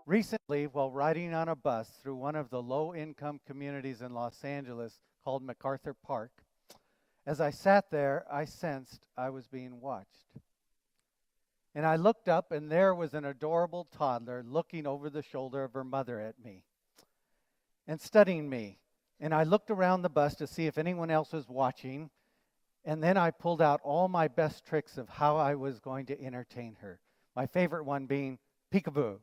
Recently, while riding on a bus through one of the low-income communities in Los Angeles called MacArthur Park, as I sat there, I sensed I was being watched. And I looked up, and there was an adorable toddler looking over the shoulder of her mother at me and studying me. And I looked around the bus to see if anyone else was watching, and then I pulled out all my best tricks of how I was going to entertain her. My favorite one being peekaboo,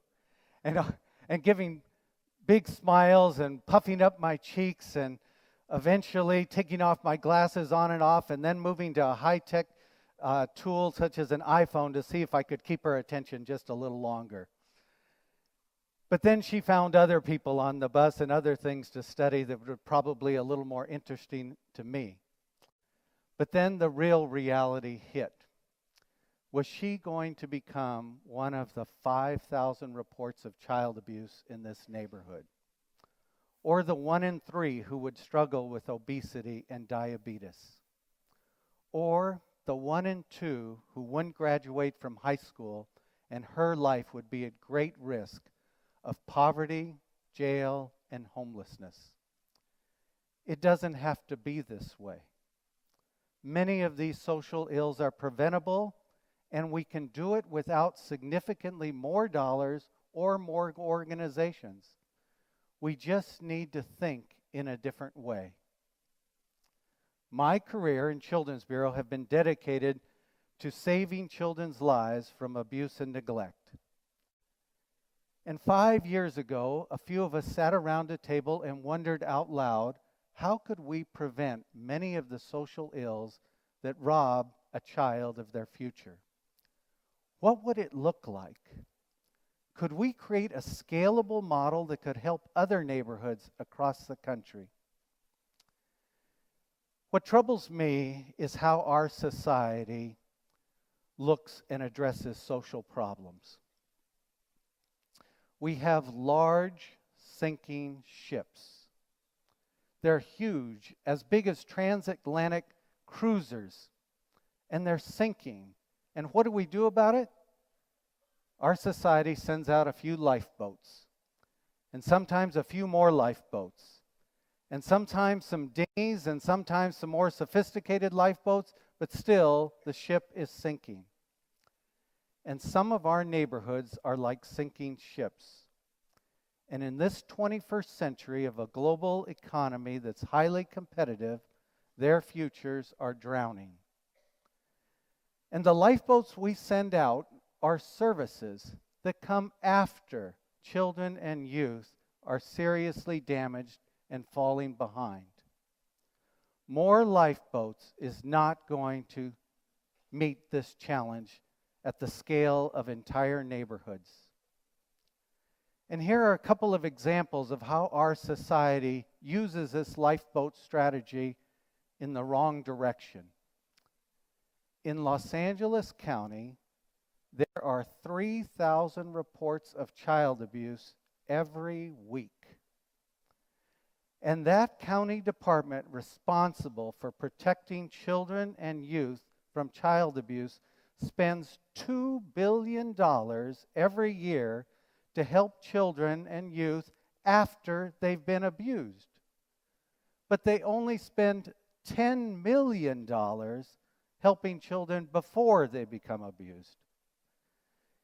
and, uh, and giving big smiles and puffing up my cheeks and eventually taking off my glasses on and off and then moving to a high-tech tool such as an iPhone to see if I could keep her attention just a little longer. But then she found other people on the bus and other things to study that were probably a little more interesting to me. But then the real reality hit. Was she going to become one of the 5,000 reports of child abuse in this neighborhood? Or the 1 in 3 who would struggle with obesity and diabetes? Or the 1 in 2 who wouldn't graduate from high school and her life would be at great risk of poverty, jail, and homelessness? It doesn't have to be this way. Many of these social ills are preventable, and we can do it without significantly more dollars or more organizations. We just need to think in a different way. My career in Children's Bureau have been dedicated to saving children's lives from abuse and neglect. And 5 years ago, a few of us sat around a table and wondered out loud, how could we prevent many of the social ills that rob a child of their future? What would it look like? Could we create a scalable model that could help other neighborhoods across the country? What troubles me is how our society looks and addresses social problems. We have large, sinking ships. They're huge, as big as transatlantic cruisers, and they're sinking. And what do we do about it? Our society sends out a few lifeboats, and sometimes a few more lifeboats, and sometimes some dinghies, and sometimes some more sophisticated lifeboats, but still the ship is sinking. And some of our neighborhoods are like sinking ships. And in this 21st century of a global economy that's highly competitive, their futures are drowning. And the lifeboats we send out are services that come after children and youth are seriously damaged and falling behind. More lifeboats is not going to meet this challenge at the scale of entire neighborhoods. And here are a couple of examples of how our society uses this lifeboat strategy in the wrong direction. In Los Angeles County, there are 3,000 reports of child abuse every week. And that county department responsible for protecting children and youth from child abuse spends $2 billion every year to help children and youth after they've been abused. But they only spend $10 million helping children before they become abused.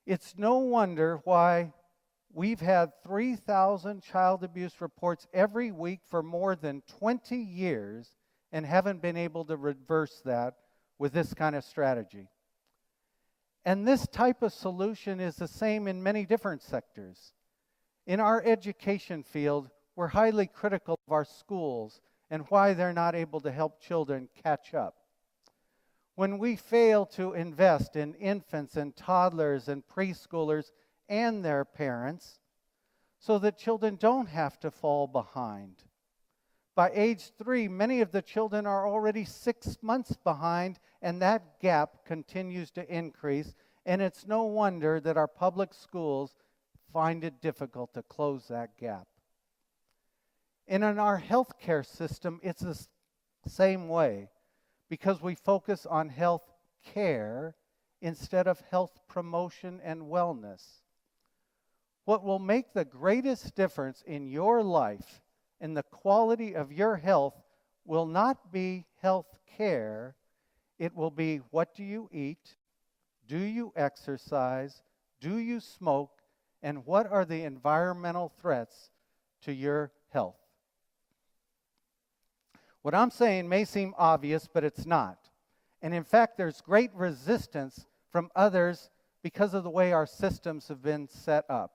It's no wonder why we've had 3,000 child abuse reports every week for more than 20 years and haven't been able to reverse that with this kind of strategy. And this type of solution is the same in many different sectors. In our education field, we're highly critical of our schools and why they're not able to help children catch up. When we fail to invest in infants and toddlers and preschoolers and their parents so that children don't have to fall behind. By age 3, many of the children are already 6 months behind, and that gap continues to increase, and it's no wonder that our public schools find it difficult to close that gap. And in our healthcare system, it's the same way, because we focus on health care instead of health promotion and wellness. What will make the greatest difference in your life and the quality of your health will not be health care. It will be, what do you eat? Do you exercise? Do you smoke? And what are the environmental threats to your health? What I'm saying may seem obvious, but it's not. And in fact, there's great resistance from others because of the way our systems have been set up.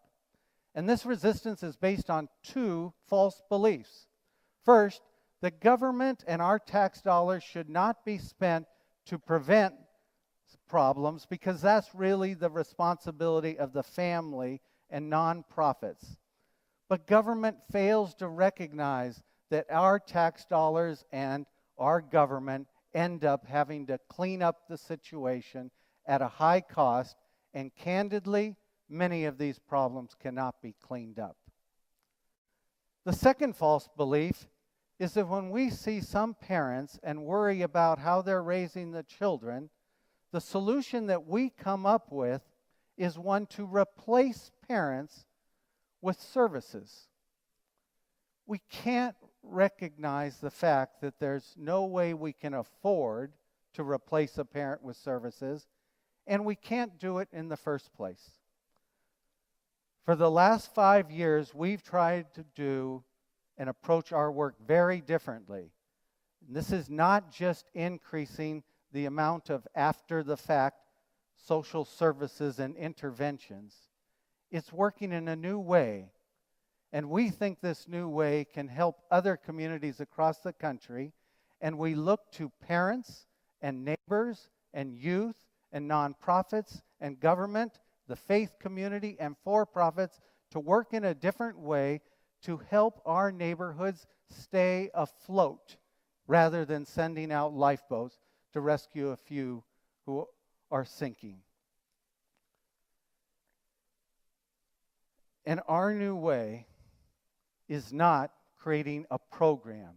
And this resistance is based on two false beliefs. First, the government and our tax dollars should not be spent to prevent problems, because that's really the responsibility of the family and nonprofits. But government fails to recognize that our tax dollars and our government end up having to clean up the situation at a high cost, and candidly, many of these problems cannot be cleaned up. The second false belief is that when we see some parents and worry about how they're raising the children, the solution that we come up with is one to replace parents with services. We can't recognize the fact that there's no way we can afford to replace a parent with services, and we can't do it in the first place. For the last 5 years, we've tried to do and approach our work very differently. And this is not just increasing the amount of after-the-fact social services and interventions. It's working in a new way. And we think this new way can help other communities across the country. And we look to parents and neighbors and youth and nonprofits and government, the faith community and for-profits, to work in a different way to help our neighborhoods stay afloat rather than sending out lifeboats to rescue a few who are sinking. And our new way is not creating a program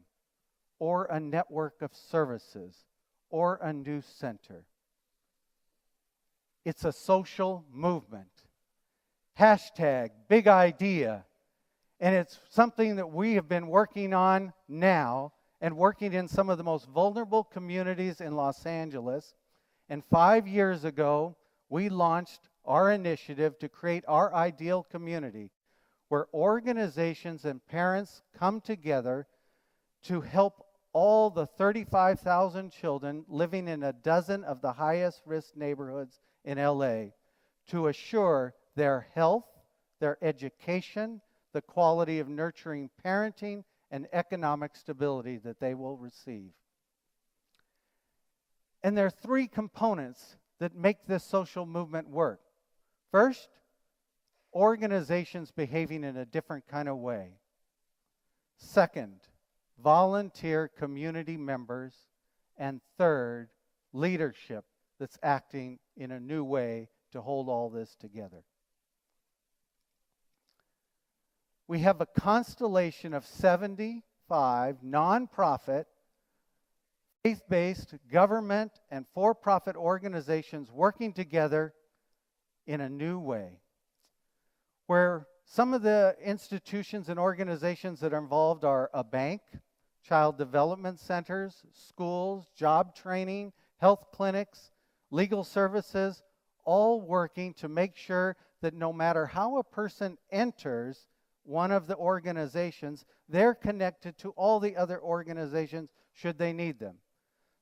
or a network of services or a new center. It's a social movement. Hashtag big idea. And it's something that we have been working on now and working in some of the most vulnerable communities in Los Angeles. And 5 years ago, we launched our initiative to create our ideal community, where organizations and parents come together to help all the 35,000 children living in a dozen of the highest risk neighborhoods in LA to assure their health, their education, the quality of nurturing parenting, and economic stability that they will receive. And there are three components that make this social movement work. First, organizations behaving in a different kind of way. Second, volunteer community members. And third, leadership that's acting in a new way to hold all this together. We have a constellation of 75 nonprofit, faith-based, government, and for-profit organizations working together in a new way, where some of the institutions and organizations that are involved are a bank, child development centers, schools, job training, health clinics, legal services, all working to make sure that no matter how a person enters one of the organizations, they're connected to all the other organizations should they need them.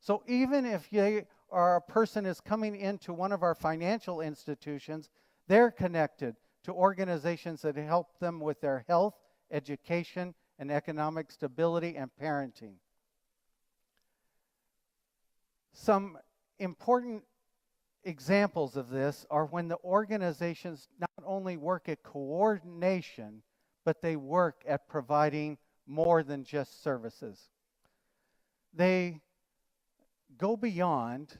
So even if a person is coming into one of our financial institutions, they're connected to organizations that help them with their health, education, and economic stability and parenting. Some important examples of this are when the organizations not only work at coordination, but they work at providing more than just services. They go beyond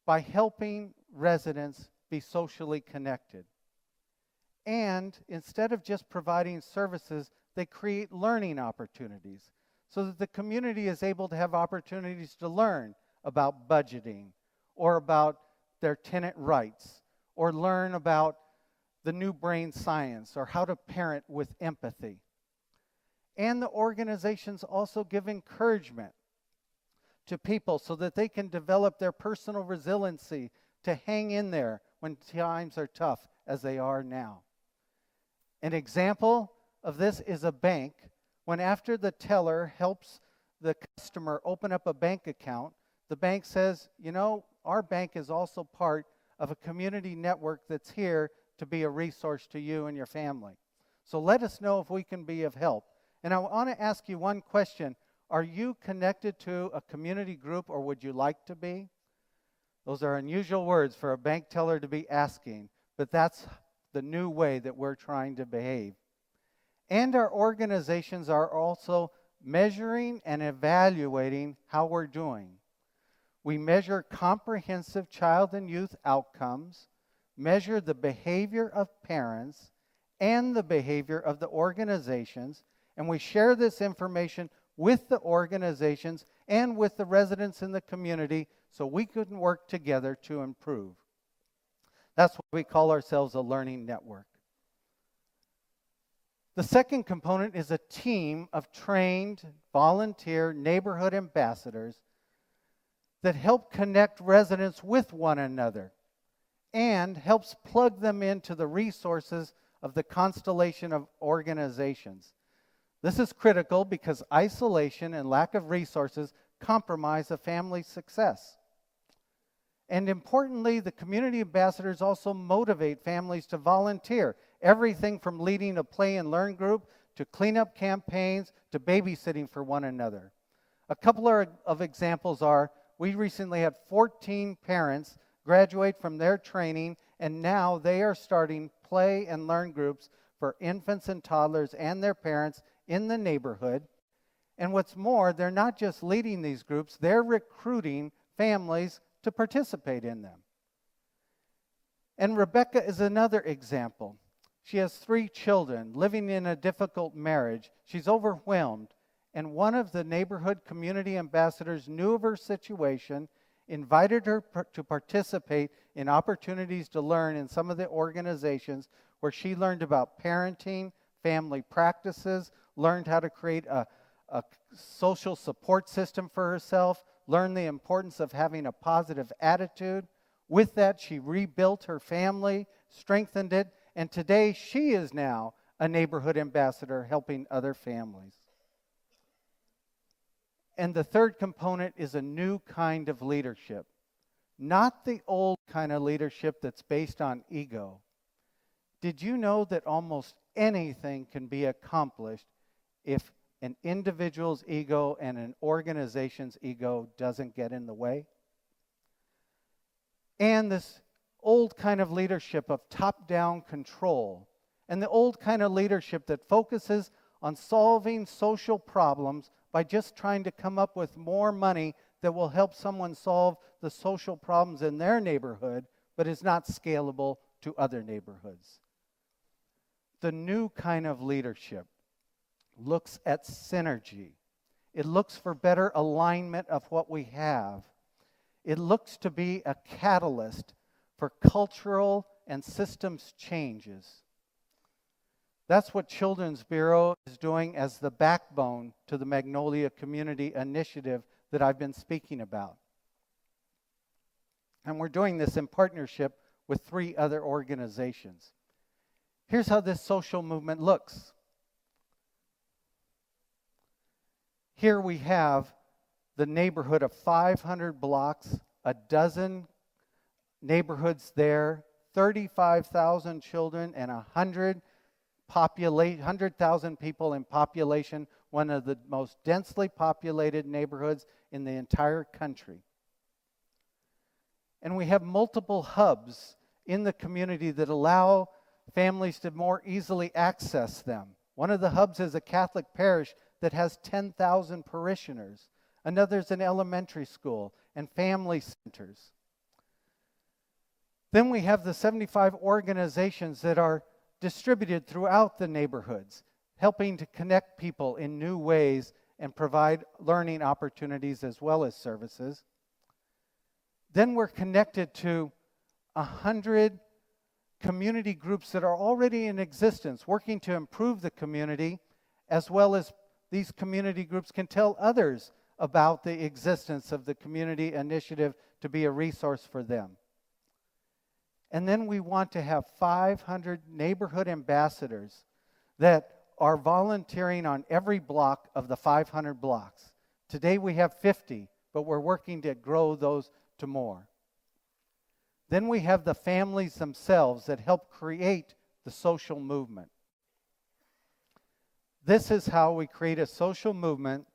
by helping residents be socially connected. And instead of just providing services, they create learning opportunities so that the community is able to have opportunities to learn about budgeting or about their tenant rights or learn about the new brain science, or how to parent with empathy. And the organizations also give encouragement to people so that they can develop their personal resiliency to hang in there when times are tough, as they are now. An example of this is a bank. When after the teller helps the customer open up a bank account, the bank says, you know, our bank is also part of a community network that's here to be a resource to you and your family. So let us know if we can be of help. And I want to ask you one question. Are you connected to a community group, or would you like to be? Those are unusual words for a bank teller to be asking, but that's the new way that we're trying to behave. And our organizations are also measuring and evaluating how we're doing. We measure comprehensive child and youth outcomes, measure the behavior of parents and the behavior of the organizations, and we share this information with the organizations and with the residents in the community so we can work together to improve. That's why we call ourselves a learning network. The second component is a team of trained, volunteer neighborhood ambassadors that help connect residents with one another and helps plug them into the resources of the constellation of organizations. This is critical because isolation and lack of resources compromise a family's success. And importantly, the community ambassadors also motivate families to volunteer. Everything from leading a play and learn group to cleanup campaigns to babysitting for one another. A couple of examples are, we recently had 14 parents graduate from their training, and now they are starting play and learn groups for infants and toddlers and their parents in the neighborhood. And what's more, they're not just leading these groups, they're recruiting families to participate in them. And Rebecca is another example. She has 3 children living in a difficult marriage. She's overwhelmed. And one of the neighborhood community ambassadors knew of her situation, invited her to participate in opportunities to learn in some of the organizations where she learned about parenting, family practices, learned how to create a social support system for herself, learned the importance of having a positive attitude. With that, she rebuilt her family, strengthened it, and today she is now a neighborhood ambassador helping other families. And the third component is a new kind of leadership. Not the old kind of leadership that's based on ego. Did you know that almost anything can be accomplished if an individual's ego and an organization's ego doesn't get in the way? And this old kind of leadership of top-down control, and the old kind of leadership that focuses on solving social problems by just trying to come up with more money that will help someone solve the social problems in their neighborhood, but is not scalable to other neighborhoods. The new kind of leadership looks at synergy. It looks for better alignment of what we have. It looks to be a catalyst for cultural and systems changes. That's what Children's Bureau is doing as the backbone to the Magnolia Community Initiative that I've been speaking about. And we're doing this in partnership with 3 other organizations. Here's how this social movement looks. Here we have the neighborhood of 500 blocks, a dozen neighborhoods there, 35,000 children, and 100,000 people in population, one of the most densely populated neighborhoods in the entire country. And we have multiple hubs in the community that allow families to more easily access them. One of the hubs is a Catholic parish that has 10,000 parishioners. Another is an elementary school and family centers. Then we have the 75 organizations that are distributed throughout the neighborhoods, helping to connect people in new ways and provide learning opportunities as well as services. Then we're connected to 100 community groups that are already in existence, working to improve the community, as well as these community groups can tell others about the existence of the community initiative to be a resource for them. And then we want to have 500 neighborhood ambassadors that are volunteering on every block of the 500 blocks. Today we have 50, but we're working to grow those to more. Then we have the families themselves that help create the social movement. This is how we create a social movement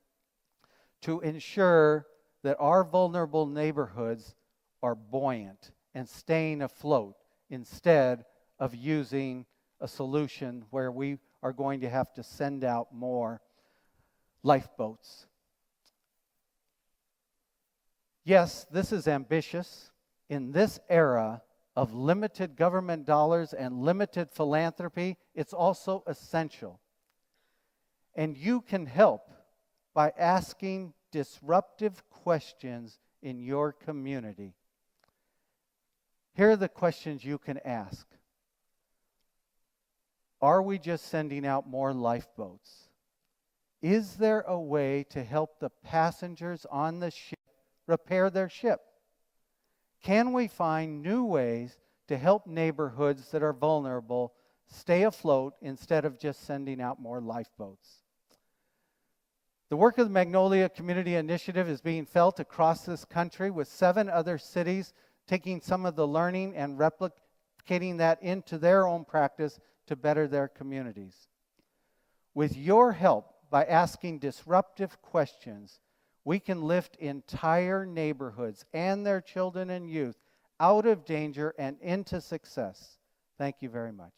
to ensure that our vulnerable neighborhoods are buoyant and staying afloat instead of using a solution where we are going to have to send out more lifeboats. Yes, this is ambitious. In this era of limited government dollars and limited philanthropy, it's also essential. And you can help by asking disruptive questions in your community. Here are the questions you can ask. Are we just sending out more lifeboats? Is there a way to help the passengers on the ship repair their ship? Can we find new ways to help neighborhoods that are vulnerable stay afloat instead of just sending out more lifeboats? The work of the Magnolia Community Initiative is being felt across this country, with 7 other cities taking some of the learning and replicating that into their own practice to better their communities. With your help, by asking disruptive questions, we can lift entire neighborhoods and their children and youth out of danger and into success. Thank you very much.